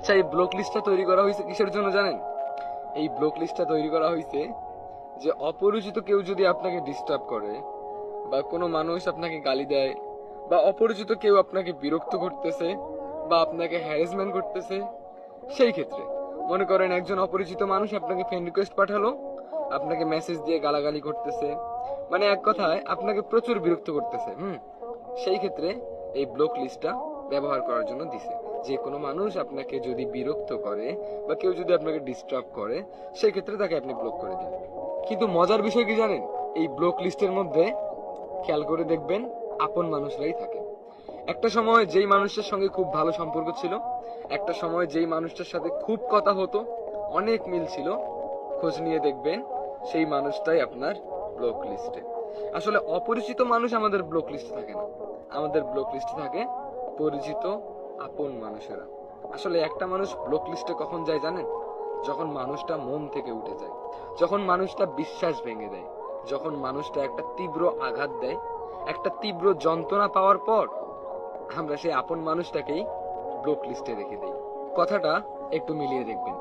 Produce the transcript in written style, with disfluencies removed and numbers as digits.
আচ্ছা, এই ব্লক লিস্টটা তৈরি করা হয়েছে কিসের জন্য জানেন? এই ব্লক লিস্টটা তৈরি করা হয়েছে যে অপরিচিত কেউ যদি আপনাকে ডিস্টার্ব করে, বা কোনো মানুষ আপনাকে গালি দেয়, বা অপরিচিত কেউ আপনাকে বিরক্ত করতেছে, বা আপনাকে হ্যারাসমেন্ট করতেছে, সেই ক্ষেত্রে মনে করেন একজন অপরিচিত মানুষ আপনাকে ফ্রেন্ড রিকোয়েস্ট পাঠালো, আপনাকে মেসেজ দিয়ে গালাগালি করতেছে, মানে এক কথায় আপনাকে প্রচুর বিরক্ত করতেছে। সেই ক্ষেত্রে এই ব্লক লিস্টটা ব্যবহার করার জন্য দিছে। যে কোনো মানুষ আপনাকে যদি বিরক্ত করে বা কেউ যদি আপনাকে ডিস্টার্ব করে, সেই ক্ষেত্রে তাকে আপনি ব্লক করে দিন। কিন্তু মজার বিষয় কি জানেন? এই ব্লক লিস্টের মধ্যে খেয়াল করে দেখবেন আপন মানুষরাই থাকে। একটা সময় যেই মানুষটার সঙ্গে খুব ভালো সম্পর্ক ছিল, একটা সময় যেই মানুষটার সাথে খুব কথা হতো, অনেক মিল ছিল, খোঁজ নিয়ে দেখবেন সেই মানুষটাই আপনার ব্লক লিস্টে। আসলে অপরিচিত মানুষ আমাদের ব্লক লিস্টে থাকে না, আমাদের ব্লক লিস্টে থাকে পরিচিত আপন মানুষেরা। আসলে একটা মানুষ ব্লক লিস্টে কখন যায় জানেন? যখন মানুষটা মন থেকে উঠে যায়, যখন মানুষটা বিশ্বাস ভেঙে দেয়, যখন মানুষটা একটা তীব্র আঘাত দেয়, একটা তীব্র যন্ত্রণা পাওয়ার পর আমরা সেই আপন মানুষটাকেই ব্লক লিস্টে রেখে দেই। কথাটা একটু মিলিয়ে দেখবেন।